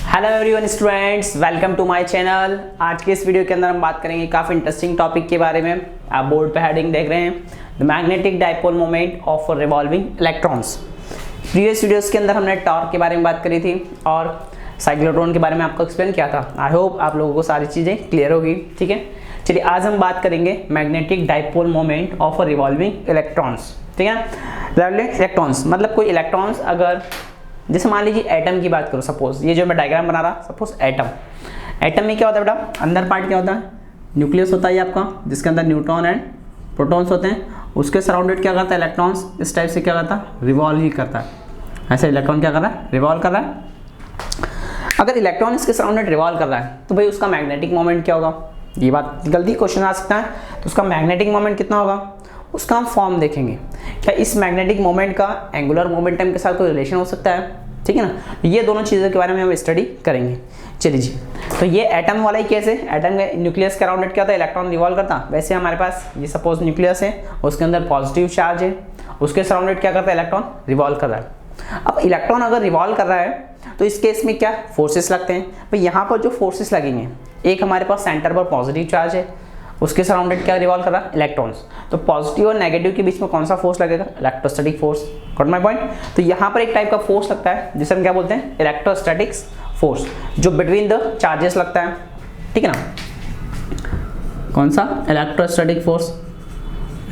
Hello everyone students, welcome to my channel. आज के इस वीडियो के अंदर हम बात करेंगे काफ़ी इंटरेस्टिंग टॉपिक के बारे में। आप बोर्ड पे हेडिंग देख रहे हैं, the magnetic dipole moment of revolving electrons. Previous videos के अंदर हमने टॉर्क के बारे में बात करी थी और साइक्लोट्रॉन के बारे में आपको एक्सप्लेन किया था। आई होप आप लोगों को सारी चीज़ें क्लियर होगी। ठीक है, चलिए आज हम बात करेंगे magnetic dipole moment of revolving electrons. ठीक है, इलेक्ट्रॉन्स मतलब कोई इलेक्ट्रॉन्स, अगर जैसे मान लीजिए एटम की बात करो, सपोज ये जो मैं डायग्राम बना रहा, सपोज एटम में क्या होता है बेटा, अंदर पार्ट क्या होता है, न्यूक्लियस होता है आपका, जिसके अंदर न्यूट्रॉन एंड प्रोटॉन्स होते हैं। उसके सराउंडेड क्या करता है, इलेक्ट्रॉन्स इस टाइप से क्या करता है, रिवॉल्व ही करता है। ऐसे इलेक्ट्रॉन क्या कर रहा है, रिवॉल्व कर रहा है। अगर इलेक्ट्रॉन इसके सराउंडेड रिवॉल्व कर रहा है तो भाई उसका मैग्नेटिक मोमेंट क्या होगा, ये बात जल्दी क्वेश्चन आ सकता है। तो उसका मैग्नेटिक मोमेंट कितना होगा, उसका हम फॉर्म देखेंगे। क्या इस मैग्नेटिक मोमेंट का एंगुलर मोमेंटम के साथ कोई रिलेशन हो सकता है, ठीक है ना। ये दोनों चीज़ों के बारे में हम स्टडी करेंगे। चलिए जी, तो ये एटम वाला ही केस है। एटम के न्यूक्लियस के अराउंड क्या होता है, इलेक्ट्रॉन रिवॉल्व करता। वैसे हमारे पास ये सपोज न्यूक्लियस है, उसके अंदर पॉजिटिव चार्ज है, उसके सराउंडेड क्या करता है, इलेक्ट्रॉन रिवॉल्व कर रहा है। अब इलेक्ट्रॉन अगर रिवॉल्व कर रहा है तो इस केस में क्या फोर्सेस लगते हैं। भाई यहाँ पर जो फोर्सेस लगेंगे, एक हमारे पास सेंटर पर पॉजिटिव चार्ज है, उसके सराउंडेड क्या रिवॉल्व कर रहा है, इलेक्ट्रॉन्स। तो पॉजिटिव और नेगेटिव के बीच में कौन सा फोर्स लगेगा, electrostatic force. Got my point. तो यहाँ पर एक टाइप का फोर्स लगता है जिसे हम क्या बोलते हैं, इलेक्ट्रोस्टैटिक्स फोर्स, जो बिटवीन द चार्जेस लगता है। ठीक है ना, कौन सा, इलेक्ट्रोस्टैटिक फोर्स,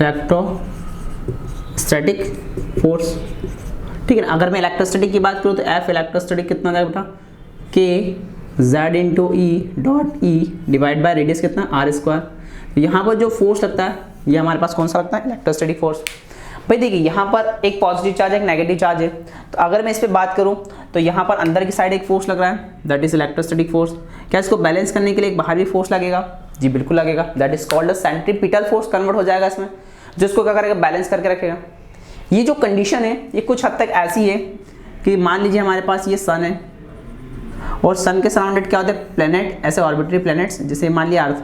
इलेक्ट्रोस्टैटिक फोर्स। ठीक है ना। अगर मैं इलेक्ट्रोस्टैटिक की बात करूँ तो एफ इलेक्ट्रोस्टैटिक कितना जाएगा बेटा, के Z into E dot E divide by radius कितना, आर स्क्वायर। यहाँ पर जो फोर्स लगता है ये हमारे पास कौन सा लगता है, इलेक्ट्रोस्टैटिक फोर्स। भाई देखिए यहाँ पर एक पॉजिटिव चार्ज है, एक नेगेटिव चार्ज है। तो अगर मैं इस पर बात करूँ तो यहाँ पर अंदर की साइड एक फोर्स लग रहा है, दैट इज इलेक्ट्रोस्टैटिक फोर्स। क्या इसको बैलेंस करने के लिए एक बाहर भी फोर्स लगेगा, जी बिल्कुल लगेगा, that is called centripetal force convert हो जाएगा इसमें, जिसको क्या करेगा, बैलेंस करके रखेगा। ये जो कंडीशन है ये कुछ हद तक ऐसी है कि मान लीजिए हमारे पास ये सन है और सन के सराउंडेड क्या होते हैं, प्लेनेट, ऐसे ऑर्बिटरी प्लेनेट्स, जैसे मान लिया अर्थ।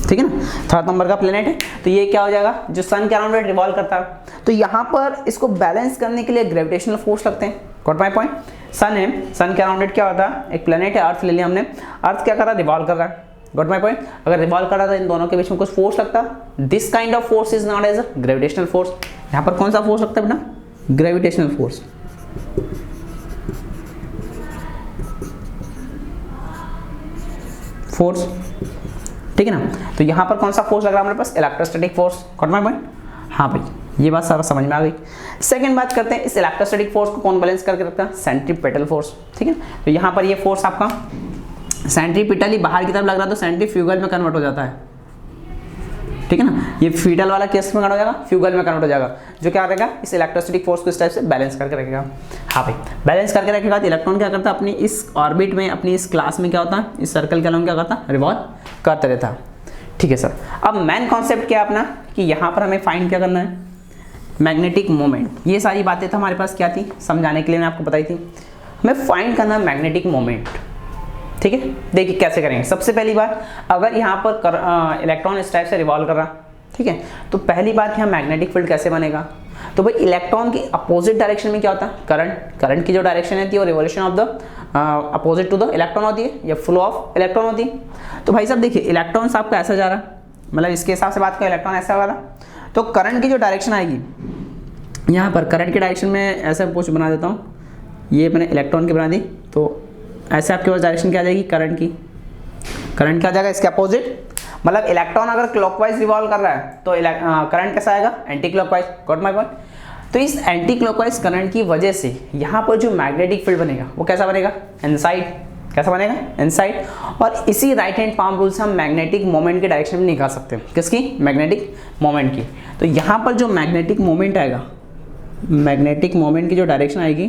ठीक है ना, थर्ड नंबर का प्लेनेट है। तो ये क्या हो जाएगा, जो सन के अराउंड रिवॉल्व करता है। तो यहाँ पर इसको बैलेंस करने के लिए ग्रेविटेशनल फोर्स लगते हैं। Got my point. सन है, सन के अराउंड क्या होता है, एक प्लेनेट है, अर्थ ले लिया हमने। अर्थ क्या कर रहा है, रिवॉल्व कर रहा है। Got my point. अगर रिवॉल्व कर रहा था इन दोनों के बीच में कुछ फोर्स लगता, this kind of force is not as a gravitational force. यहाँ पर कौन सा फोर्स लगता है बेटा, ग्रेविटेशनल फोर्स। फोर्स, ठीक है ना। तो यहाँ पर कौन सा फोर्स लग रहा है हमारे पास, electrostatic force. Got my point. हाँ भाई, ये बात सारा समझ में आ गई। सेकंड बात करते हैं, इस इलेक्ट्रोस्टैटिक फोर्स को कौन बैलेंस करके रखता है, सेंट्रीपिटल फोर्स। ठीक है, तो यहाँ पर ये फोर्स आपका सेंट्रीपिटली बाहर की तरफ लग रहा है तो सेंट्रीफ्यूगल में कन्वर्ट हो जाता है। ठीक है ना, ये फीटल वाला केस में कन्वर्ट हो जाएगा, फ्यूगल में कन्वर्ट हो जाएगा, जो क्या करेगा, इस इलेक्ट्रोस्टैटिक फोर्स को इस टाइप से बैलेंस करके रखेगा। हाँ भाई, बैलेंस करके रखेगा तो इलेक्ट्रॉन क्या करता है, अपनी इस ऑर्बिट में, अपनी इस क्लास में क्या होता है, इस सर्कल के अलावा क्या करता है, रिवॉल्व करता रहता है। ठीक है सर। अब मेन कॉन्सेप्ट क्या है अपना, कि यहाँ पर हमें फाइंड क्या करना है, मैग्नेटिक मोमेंट। ये सारी बातें तो हमारे पास क्या थी, समझाने के लिए मैंने आपको बताई थी। हमें फाइंड करना है मैग्नेटिक मोमेंट। ठीक है, देखिए कैसे करेंगे। सबसे पहली बात, अगर यहाँ पर इलेक्ट्रॉन इस टाइप से रिवॉल्व कर रहा, ठीक है, तो पहली बात यहाँ मैग्नेटिक फील्ड कैसे बनेगा। तो भाई इलेक्ट्रॉन की अपोजिट डायरेक्शन में क्या होता है, करंट की जो डायरेक्शन है वो revolution of the opposite to the electron होती है, या फ्लो ऑफ इलेक्ट्रॉन होती है। तो भाई साहब देखिए, इलेक्ट्रॉन्स आपका ऐसा जा रहा है, मतलब इसके हिसाब से बात करें, इलेक्ट्रॉन ऐसा वाला, तो करंट की जो डायरेक्शन आएगी, यहाँ पर करंट की डायरेक्शन में ऐसा कुछ बना देता हूँ, ये मैंने इलेक्ट्रॉन की बना दी। तो ऐसे आपके पास डायरेक्शन क्या आ जाएगी, करंट की, करंट क्या आ जाएगा, इसके अपोजिट। मतलब इलेक्ट्रॉन अगर क्लॉकवाइज रिवॉल्व कर रहा है तो करंट कैसा आएगा, anti clockwise. Got my point. तो इस एंटी क्लॉकवाइज करंट की वजह से यहाँ पर जो मैग्नेटिक फील्ड बनेगा वो कैसा बनेगा, इनसाइड। कैसा बनेगा, इनसाइड। और इसी राइट हैंड पाम रूल से हम मैग्नेटिक मोमेंट के डायरेक्शन में निकाल सकते हैं, किसकी, मैग्नेटिक मोमेंट की। तो यहाँ पर जो मैग्नेटिक मोमेंट आएगा, मैग्नेटिक मोमेंट की जो डायरेक्शन आएगी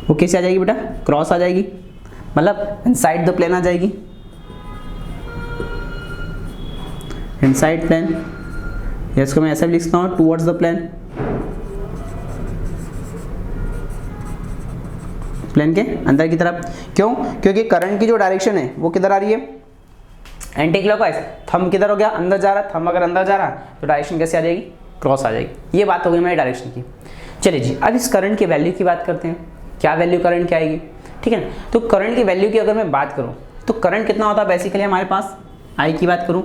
वो कैसे आ जाएगी बेटा, क्रॉस आ जाएगी, मतलब इनसाइड द प्लेन आ जाएगी, इनसाइड प्लेन, या इसको मैं ऐसे भी लिख सकता हूँ, टुवर्ड्स द प्लेन, प्लेन के अंदर की तरफ। क्यों, क्योंकि करंट की जो डायरेक्शन है वो किधर आ रही है, एंटी क्लॉकवाइज। थंब किधर हो गया, अंदर जा रहा है, थंब अगर अंदर जा रहा है तो डायरेक्शन कैसे आ जाएगी, क्रॉस आ जाएगी। ये बात हो गई मेरी डायरेक्शन की। चलिए जी, अब इस करंट की वैल्यू की बात करते हैं। क्या वैल्यू करंट की आएगी, ठीक है ना। तो करंट की वैल्यू की अगर मैं बात करूँ तो करंट कितना होता है बेसिकली हमारे पास, आई की बात करूँ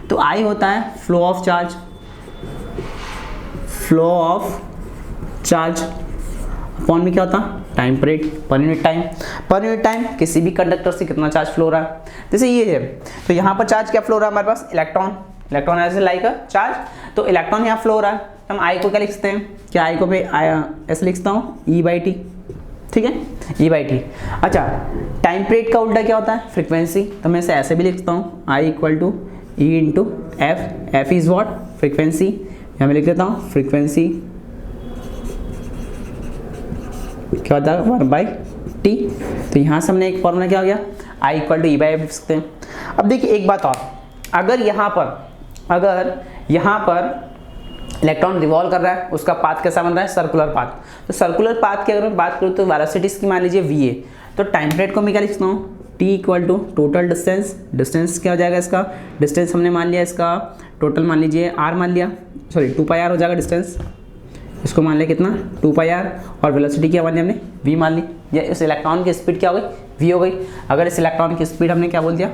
तो आई होता है flow of charge, flow of charge upon में क्या होता है time period, per unit time किसी भी कंडक्टर से कितना चार्ज फ्लो हो रहा है। जैसे ये है तो यहाँ पर चार्ज क्या फ्लो हो रहा है हमारे पास, electron as like a charge, तो इलेक्ट्रॉन यहाँ फ्लो हो रहा है। हम आई को क्या लिख सकते हैं, क्या आई को मैं ऐसे लिखता हूँ E/T, ठीक है E/T। अच्छा, टाइम पीरियड का उल्टा क्या होता है फ्रीक्वेंसी, तो मैं इसे ऐसे भी लिख सकता हूँ I = E/F, F is what frequency, यहाँ मैं लिख देता हूँ फ्रीक्वेंसी क्या होता है 1/T। तो यहाँ से हमने एक फॉर्मूला क्या हो गया I = E/F लिख सकते हैं। अब देखिए एक बात और, अगर यहाँ पर इलेक्ट्रॉन रिवॉल्व कर रहा है, उसका पाथ कैसा बन रहा है सर्कुलर पाथ, तो सर्कुलर पाथ की अगर मैं बात करूँ तो वेलोसिटी इसकी मान लीजिए VA, तो टाइम पीरियड को मैं क्या लिख सकता हूँ T = टोटल डिस्टेंस क्या हो जाएगा, इसका डिस्टेंस हमने मान लिया, इसका टोटल मान लीजिए R मान लिया, सॉरी 2πr हो जाएगा डिस्टेंस, इसको मान लिया कितना 2πr, और वेलोसिटी क्या मान लिया हमने V मान ली, या इस इलेक्ट्रॉन की स्पीड क्या हो गई V हो गई। अगर इस इलेक्ट्रॉन की स्पीड हमने क्या बोल दिया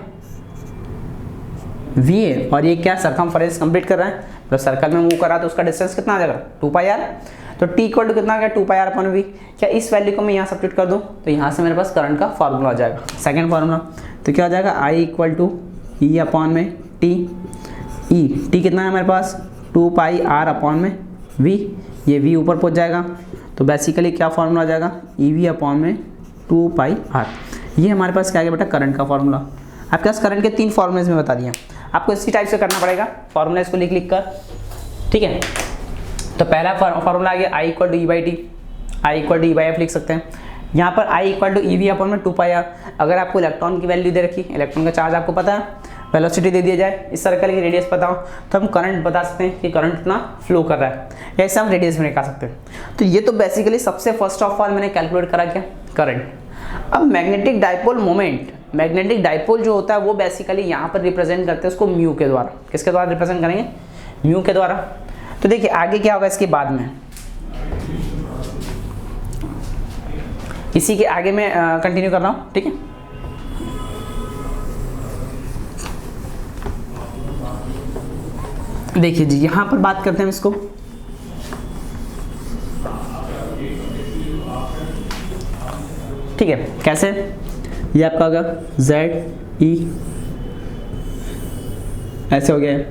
V है, और ये क्या सरकमफेरेंस कंप्लीट कर रहा है, तो सर्कल में मूव कर रहा है, तो उसका डिस्टेंस कितना आ जाएगा 2πr, तो T = कितना आ गया 2πr/V। क्या इस वैल्यू को मैं यहाँ सब्स्टिट्यूट कर दूँ तो यहाँ से मेरे पास करंट का फार्मूला आ जाएगा, सेकंड फार्मूला, तो क्या हो जाएगा I = E/T, T कितना है हमारे पास 2πr/V, ये V ऊपर पहुँच जाएगा, तो बेसिकली क्या फार्मूला आ जाएगा EV/2πr। ये हमारे पास क्या आ गया बेटा करंट का फार्मूला। आपके पास करंट के 3 फॉर्मूलेज में बता दिए, आपको इसी टाइप से करना पड़ेगा फॉर्मूला, इसको लिख कर, ठीक है। तो पहला फॉर्मूला आ गया I = E/T, I = E/F लिख सकते हैं। यहाँ पर I = EV/2πr। अगर आपको इलेक्ट्रॉन की वैल्यू दे रखी, इलेक्ट्रॉन का चार्ज आपको पता है, वेलोसिटी दे दिया जाए, इस सर्कल की रेडियस पता हो, तो हम करंट बता सकते हैं कि करंट कितना फ्लो कर रहा है, या इससे हम रेडियस भी निकाल सकते हैं। तो ये तो बेसिकली सबसे फर्स्ट ऑफ ऑल मैंने कैलकुलेट करा क्या करंट। अब magnetic dipole moment, magnetic dipole जो होता है वो बेसिकली यहाँ पर रिप्रेजेंट करते हैं उसको म्यू के द्वारा, किसके द्वारा रिप्रेजेंट करेंगे म्यू के द्वारा। तो देखिए आगे क्या होगा इसके बाद में, इसी के आगे मैं कंटिन्यू कर रहा हूँ, ठीक है। देखिए जी यहाँ पर बात करते हैं इसको, ठीक है कैसे, ये आपका होगा ZE ऐसे हो गया है,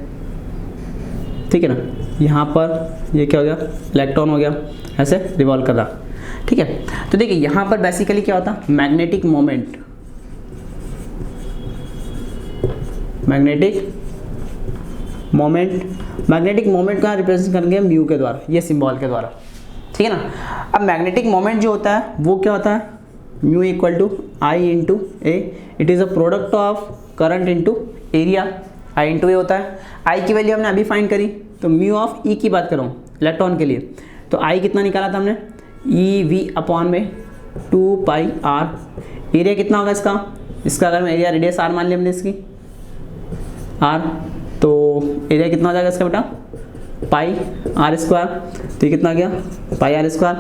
ठीक है ना। यहाँ पर ये क्या हो गया इलेक्ट्रॉन हो गया ऐसे रिवॉल्व कर रहा, ठीक है। तो देखिए यहाँ पर बेसिकली क्या होता है मैग्नेटिक मोमेंट का रिप्रेजेंट करेंगे म्यू के द्वारा, ये सिंबल के द्वारा, ठीक है ना। अब मैग्नेटिक मोमेंट जो होता है वो क्या होता है mu = I × A, it is a product of current into area, I × A होता है। I की वैल्यू हमने अभी फाइंड करी, तो म्यू ऑफ E की बात करूँ इलेक्ट्रॉन के लिए, तो I कितना निकाला था हमने EV/2πr। एरिया कितना होगा इसका अगर मैं एरिया रेडियस R मान लिया हमने इसकी R, तो एरिया कितना हो जाएगा इसका बेटा πr², तो ये कितना आ गया πr²,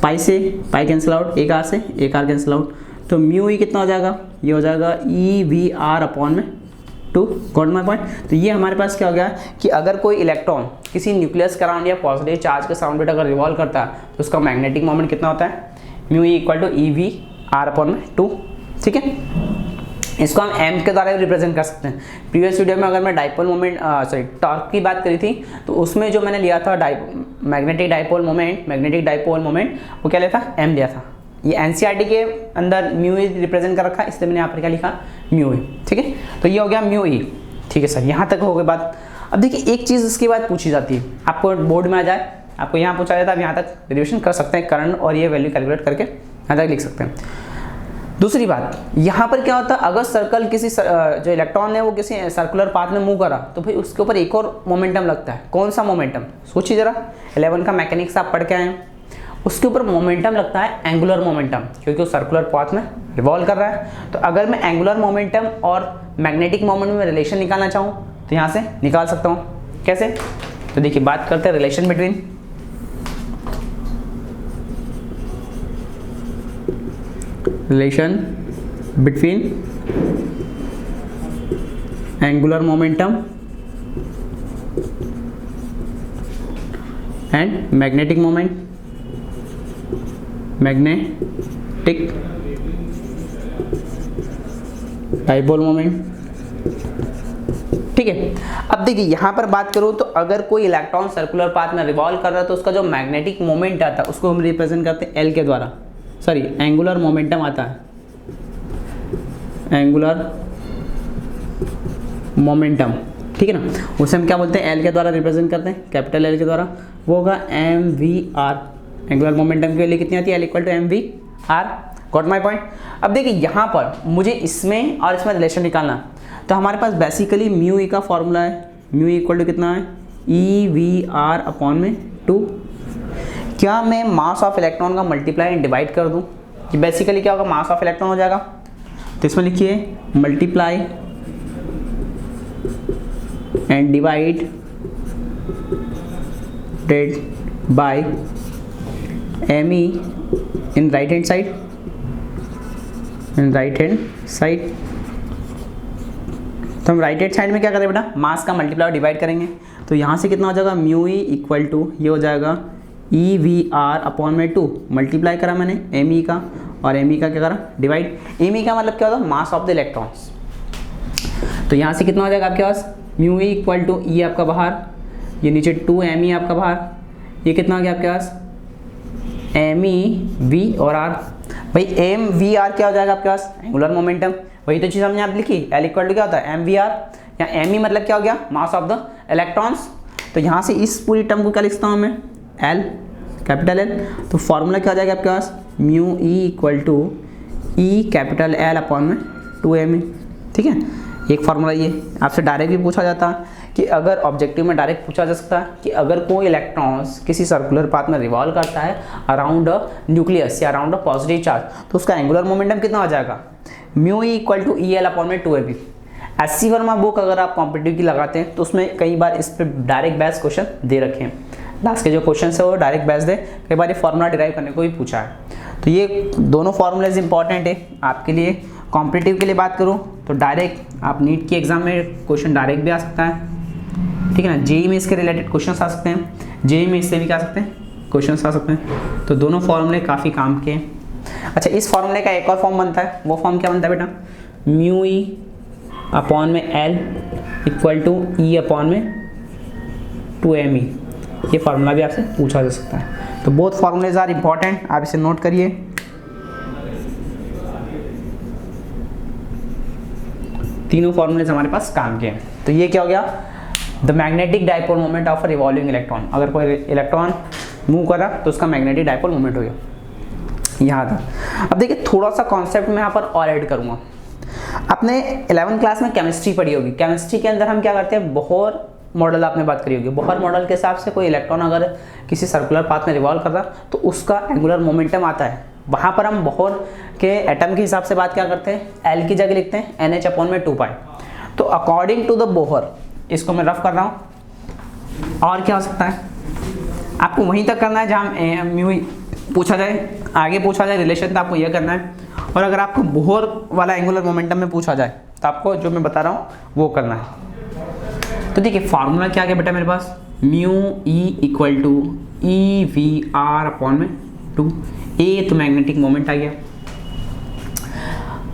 पाई से पाई कैंसिल आउट, एक R से एक R कैंसिल आउट, तो म्यू ई कितना हो जाएगा ये हो जाएगा EV/2। Got my point. तो ये हमारे पास क्या हो गया कि अगर कोई इलेक्ट्रॉन किसी न्यूक्लियस के अराउंड या पॉजिटिव चार्ज के सराउंडेड अगर रिवॉल्व करता है तो उसका मैग्नेटिक मोमेंट कितना होता है म्यू ई = EV/2, ठीक है। इसको हम m के द्वारा भी रिप्रेजेंट कर सकते हैं। प्रीवियस वीडियो में अगर मैं डाइपोल मोमेंट टॉर्क की बात करी थी तो उसमें जो मैंने लिया था मैग्नेटिक डाइपोल मोमेंट वो क्या लिया था m लिया था। ये एनसीईआरटी के अंदर म्यू ई रिप्रेजेंट कर रखा है, इसलिए मैंने यहाँ पर क्या लिखा म्यू ई, ठीक है। तो ये हो गया म्यू ई, ठीक है सर, यहाँ तक हो गई बात। अब देखिए एक चीज़ इसके बाद पूछी जाती है, आपको बोर्ड में आ जाए, आपको यहाँ पूछा जाता है, आप यहाँ तक डेरिवेशन कर सकते हैं करंट और ये वैल्यू कैलकुलेट करके यहाँ तक लिख सकते हैं। दूसरी बात यहाँ पर क्या होता है, अगर सर्कल किसी जो इलेक्ट्रॉन है वो किसी सर्कुलर पाथ में मूव करा तो भाई उसके ऊपर एक और मोमेंटम लगता है। कौन सा मोमेंटम, सोचिए जरा, 11 का मैकेनिक्स आप पढ़ के आए हैं, उसके ऊपर मोमेंटम लगता है एंगुलर मोमेंटम, क्योंकि वो सर्कुलर पाथ में रिवॉल्व कर रहा है। तो अगर मैं एंगुलर मोमेंटम और मैग्नेटिक मोमेंट में रिलेशन निकालना चाहूँ तो यहाँ से निकाल सकता हूँ। कैसे, तो देखिए बात करते हैं relation between relation between angular momentum and magnetic moment, magnetic dipole moment. ठीक है, अब देखिए यहाँ पर बात करूँ तो अगर कोई इलेक्ट्रॉन सर्कुलर पाथ में रिवॉल्व कर रहा है तो उसका जो मैग्नेटिक मोमेंट आता है उसको हम रिप्रेजेंट करते हैं एल के द्वारा, सॉरी एंगुलर मोमेंटम आता है, एंगुलर मोमेंटम। ठीक है ना, उसे हम क्या बोलते हैं, एल के द्वारा रिप्रेजेंट करते हैं, कैपिटल एल के द्वारा। वो होगा M V R, angular momentum की वैल्यू कितनी आती है, L equal to M V R. Got my point. अब देखिए यहाँ पर मुझे इसमें और इसमें रिलेशन निकालना, तो हमारे पास बेसिकली म्यू ई का फॉर्मूला है, म्यू ई इक्वल टू कितना है, ई वी आर अपॉन में 2। क्या मैं मास ऑफ इलेक्ट्रॉन का मल्टीप्लाई एंड डिवाइड कर दूँ, कि बेसिकली क्या होगा, मास ऑफ इलेक्ट्रॉन हो जाएगा, तो इसमें लिखिए multiply and divide by M E in right hand side, in right hand side. तो हम राइट हैंड साइड में क्या करें बेटा, मास का मल्टीप्लाई और डिवाइड करेंगे, तो यहाँ से कितना हो जाएगा, म्यू ई इक्वल टू ये हो जाएगा ई वी आर अपॉन में 2, मल्टीप्लाई करा मैंने एम ई का, और एम ई का क्या करा, डिवाइड। एम ई का मतलब क्या होता है, मास ऑफ द इलेक्ट्रॉन्स। तो यहाँ से कितना हो जाएगा आपके पास, म्यू ई इक्वल टू ई आपका बाहर, ये नीचे 2 एम ई आपका बाहर, ये कितना हो गया आपके पास, एम ई वी और आर। भाई एम वी आर क्या हो जाएगा आपके पास, एंगुलर मोमेंटम। वही तो चीज़ हमने आप लिखी, एल इक्वल टू क्या होता है, एम वी आर, या एम ई मतलब क्या हो गया, मास ऑफ द इलेक्ट्रॉन्स। तो यहाँ से इस पूरी टर्म को क्या लिखता हूँ मैं, एल, कैपिटल एल। तो फॉर्मूला क्या हो जाएगा आपके पास, mu e equal to e capital L upon में 2 एम ई। ठीक है, एक फार्मूला ये आपसे डायरेक्ट भी पूछा जाता है कि अगर ऑब्जेक्टिव में डायरेक्ट पूछा जा सकता है कि अगर कोई इलेक्ट्रॉन्स किसी सर्कुलर पाथ में रिवॉल्व करता है अराउंड अ न्यूक्लियस या अराउंड अ पॉजिटिव चार्ज, तो उसका एंगुलर मोमेंटम कितना हो जाएगा, mu e equal to e l upon में 2 m e. SC Verma book अगर आप कॉम्पिटिटिव की लगाते हैं तो उसमें कई बार इस पर डायरेक्ट बेस क्वेश्चन दे रखे हैं, लास्ट के जो क्वेश्चन है वो डायरेक्ट बेस दे, कई बार ये फॉर्मूला डिराइव करने को भी पूछा है। तो ये दोनों फार्मूलेज इंपॉर्टेंट है आपके लिए। कॉम्पिटिटिव के लिए बात करूँ तो डायरेक्ट आप नीट की एग्जाम में क्वेश्चन डायरेक्ट भी आ सकता है, ठीक है ना, जेई में इसके रिलेटेड क्वेश्चन आ सकते हैं, जेई में इससे भी क्या आ सकते हैं, क्वेश्चन आ सकते हैं। तो दोनों फॉर्मूले काफ़ी काम के हैं। अच्छा, इस फॉर्मूले का एक और फॉर्म बनता है, वो फॉर्म क्या बनता है बेटा, म्यू ई अपॉन में L equal to E upon में 2 एम ई। ये फार्मूला भी आपसे पूछा जा सकता है। तो बोथ फार्मूलेज आर इंपॉर्टेंट, आप इसे नोट करिए। तीनों फार्मूलेज हमारे पास काम के हैं। तो ये क्या हो गया, the magnetic dipole moment of a revolving electron. अगर कोई इलेक्ट्रॉन मूव कर रहा तो उसका मैग्नेटिक डाइपोल मोमेंट हो गया, यहाँ था। अब देखिए थोड़ा सा कॉन्सेप्ट मैं यहाँ पर और ऐड करूँगा। आपने 11th क्लास में केमिस्ट्री पढ़ी होगी, केमिस्ट्री के अंदर हम क्या करते हैं, बोहर मॉडल आपने बात करी होगी। बोहर मॉडल के हिसाब से कोई इलेक्ट्रॉन अगर किसी सर्कुलर पाथ में रिवॉल्व कर रहा तो उसका एंगुलर मोमेंटम आता है। वहाँ पर हम बोहर के एटम के हिसाब से बात क्या करते हैं, एल की जगह लिखते हैं NH अपॉन में 2 पाई। तो अकॉर्डिंग टू द बोहर, इसको मैं रफ कर रहा हूँ। और क्या हो सकता है, आपको वहीं तक करना है जहाँ म्यू पूछा जाए, आगे पूछा जाए रिलेशन तो आपको यह करना है। और अगर आपको बोहर वाला एंगुलर मोमेंटम में पूछा जाए तो आपको जो मैं बता रहा हूँ वो करना है। तो देखिए फार्मूला क्या आ गया बेटा मेरे पास, mu e equal to e v r upon में 2, ए तो मैग्नेटिक मोमेंट आ गया,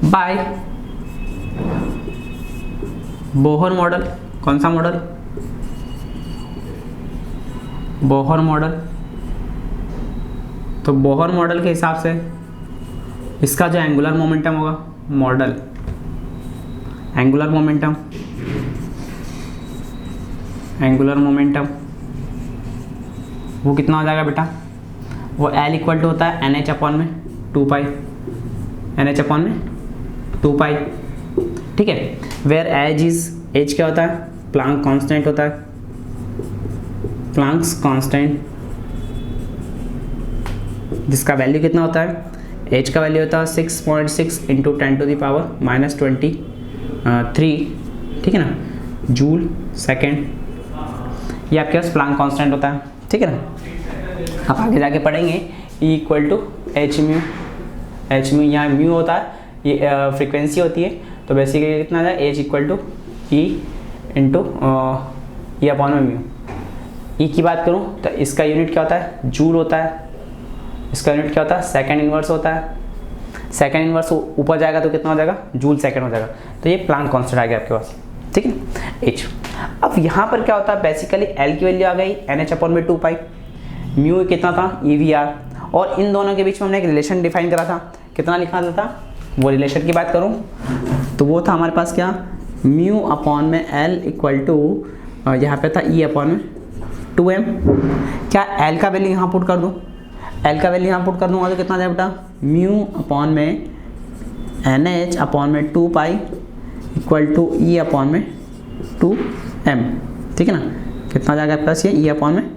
बाय बोहर मॉडल। कौन सा मॉडल, बोहर मॉडल। तो बोहर मॉडल के हिसाब से इसका जो एंगुलर मोमेंटम होगा, model angular momentum, angular momentum वो कितना हो जाएगा बेटा, वो एल इक्वल टू होता है NH अपॉन में 2 पाई, NH अपॉन में 2 पाई। ठीक है, वेयर एच क्या होता है, प्लांक कांस्टेंट होता है, प्लांक्स कांस्टेंट, जिसका वैल्यू कितना होता है, एच का वैल्यू होता है 6.6 इंटू 10 टू द पावर -23, ठीक है ना, जूल सेकेंड। ये आपके पास प्लांक कांस्टेंट होता है, ठीक है ना। आप आगे जाके पढ़ेंगे E equal to H mu H mu, यहाँ म्यू होता है, ये फ्रीक्वेंसी होती है, तो बेसिकली कितना आ जाए, H equal to E into E upon में म्यू। ई की बात करूँ तो इसका यूनिट क्या होता है, जूल होता है, इसका यूनिट क्या होता है, सेकेंड इनवर्स होता है। सेकेंड इनवर्स ऊपर जाएगा तो कितना हो जाएगा, जूल सेकेंड हो जाएगा, तो ये प्लांक कांस्टेंट आ गया आपके पास, ठीक है, एच। अब यहाँ पर क्या होता है, बेसिकली एल की वैल्यू आ गई NH अपॉन में 2 पाई, म्यू कितना था EVR, और इन दोनों के बीच में हमने एक रिलेशन डिफाइन करा था, कितना लिखा था, वो रिलेशन की बात करूँ तो वो था हमारे पास क्या, म्यू अपॉन में L इक्वल टू यहाँ पे था E अपॉन में 2m। क्या L का वैल्यू यहाँ पुट कर दूँ, L का वैल्यू यहाँ पुट कर दूँगा तो कितना आ जाए बेटा, म्यू अपॉन में NH अपॉन में 2 pi equal to E upon में 2m, ठीक है ना, कितना आ जाएगा आपके पास, ये E अपॉन में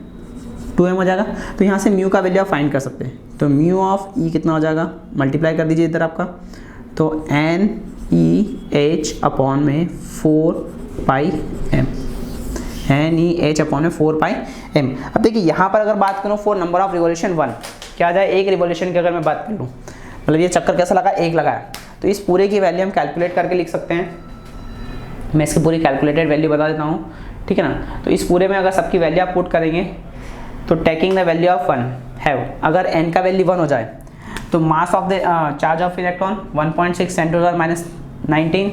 2m हो जाएगा। तो यहाँ से म्यू का वैल्यू आप फाइंड कर सकते हैं, तो म्यू ऑफ E कितना हो जाएगा, मल्टीप्लाई कर दीजिए इधर आपका, तो NEH अपॉन में 4 पाई m, NEH अपॉन में 4 पाई m। अब देखिए यहाँ पर अगर बात करूँ फॉर नंबर ऑफ रिवोल्यूशन 1, क्या आ जाए, एक रिवोल्यूशन की अगर मैं बात कर लूँ, मतलब ये चक्कर कैसा लगा, एक लगाया, तो इस पूरे की वैल्यू हम कैलकुलेट करके लिख सकते हैं। मैं इसकी पूरी कैलकुलेटेड वैल्यू बता देता हूँ, ठीक है ना। तो इस पूरे में अगर सबकी वैल्यू आप पुट करेंगे तो taking the value of 1 have, अगर n का वैल्यू 1 हो जाए तो mass of the charge of electron 1.6 ×10⁻⁹।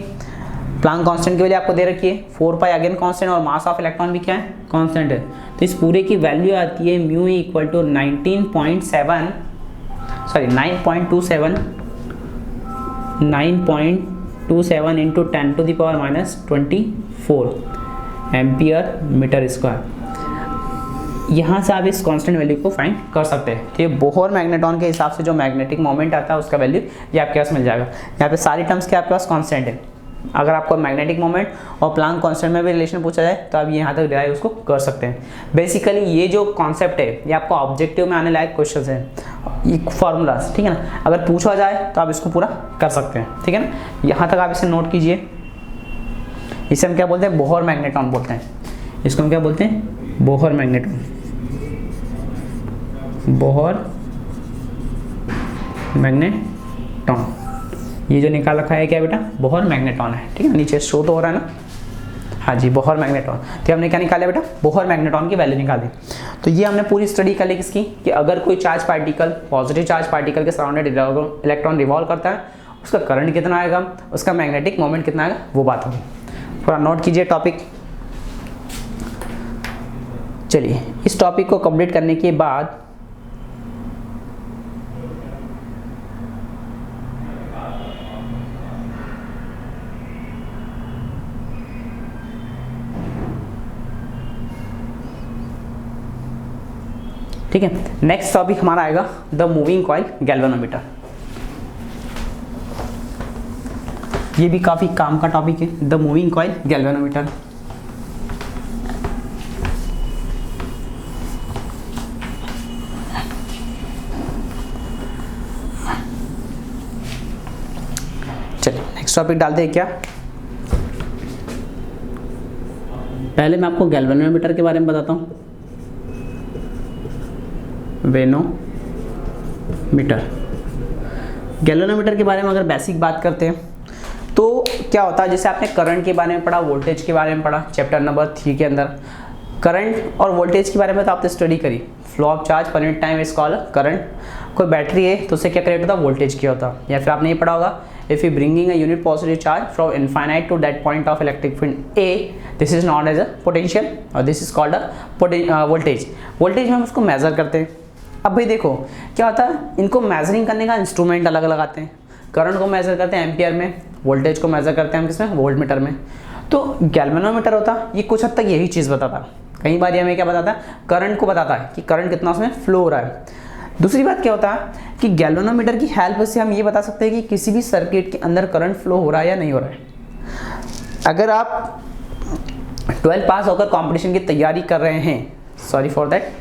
Planck constant की वैल्यू आपको दे रखी है 4 पाई, अगेन कांस्टेंट, और मास ऑफ इलेक्ट्रॉन भी क्या है, कांस्टेंट है। तो इस पूरे की वैल्यू आती है mu equal to 9.27 into 10⁻24 ampere metre square. यहाँ से आप इस कांस्टेंट वैल्यू को फाइंड कर सकते हैं। तो ये बोहर मैग्नेटॉन के हिसाब से जो मैग्नेटिक मोमेंट आता है उसका वैल्यू ये आपके पास मिल जाएगा। यहाँ पे सारी टर्म्स के आपके पास कांस्टेंट है। अगर आपको मैग्नेटिक मोमेंट और प्लांक कांस्टेंट में भी रिलेशन पूछा जाए तो आप यहाँ तक डिराइव उसको कर सकते हैं। बेसिकली ये जो कॉन्सेप्ट है ये आपको ऑब्जेक्टिव में आने लायक क्वेश्चन है, ये फॉर्मूलाज, ठीक है ना। अगर पूछा जाए तो आप इसको पूरा कर सकते हैं, ठीक है ना। यहाँ तक आप इसे नोट कीजिए। इसे हम क्या बोलते हैं, बोहर मैग्नेटॉन बोलते हैं। इसको हम क्या बोलते हैं, बोहर मैग्नेटॉन। बोहर मैग्नेटॉन, ये जो निकाल रखा है क्या बेटा, बोहर मैग्नेटॉन है, ठीक है। नीचे शो तो हो रहा है ना, हाँ जी, बोहर मैग्नेटॉन। तो हमने क्या निकाला बेटा, बोहर मैग्नेटॉन की वैल्यू निकाली। तो ये हमने पूरी स्टडी कर ली किसकी, कि अगर कोई charge particle, positive charge particle के सराउंडेड इलेक्ट्रॉन रिवॉल्व करता है, उसका करंट कितना आएगा, उसका मैग्नेटिक मोमेंट कितना आएगा, वो बात होगी। थोड़ा नोट कीजिए टॉपिक। चलिए, इस टॉपिक को कंप्लीट करने के बाद ठीक है, नेक्स्ट टॉपिक हमारा आएगा द मूविंग कॉइल गैल्वेनोमीटर। ये भी काफी काम का टॉपिक है, द मूविंग कॉइल गैल्वेनोमीटर। चलिए नेक्स्ट टॉपिक डालते हैं क्या। पहले मैं आपको गैल्वेनोमीटर के बारे में बताता हूँ। वेनोमीटर, गैल्वेनोमीटर के बारे में अगर बेसिक बात करते हैं तो क्या होता है, जैसे आपने करंट के बारे में पढ़ा, वोल्टेज के बारे में पढ़ा चैप्टर नंबर 3 के अंदर। करंट और वोल्टेज के बारे में तो आपने स्टडी करी, flow of charge per unit time is called current. कोई बैटरी है तो उससे क्या क्रिएट होता है, वोल्टेज क्या होता है। या फिर आपने ये पढ़ा होगा, if you bringing a unit positive charge from infinite to that point of electric field A, this is known as a potential और this is called a voltage. Voltage में हम उसको मेजर करते हैं। अब भाई देखो क्या होता है, इनको मेजरिंग करने का इंस्ट्रूमेंट अलग अलग आते हैं। करंट को मेजर करते हैं एम्पियर में, वोल्टेज को मेजर करते हैं हम किसमें, वोल्ट मीटर में। तो गैल्वेनोमीटर होता है, ये कुछ हद तक यही चीज़ बताता है। कई बार ये हमें क्या बताता है, करंट को बताता है कि करंट कितना उसमें फ्लो हो रहा है। दूसरी बात क्या होता है कि गैल्वेनोमीटर की हेल्प से हम ये बता सकते हैं कि किसी भी सर्किट के अंदर करंट फ्लो हो रहा है या नहीं हो रहा है। अगर आप 12 पास होकर कॉम्पिटिशन की तैयारी कर रहे हैं, सॉरी फॉर दैट,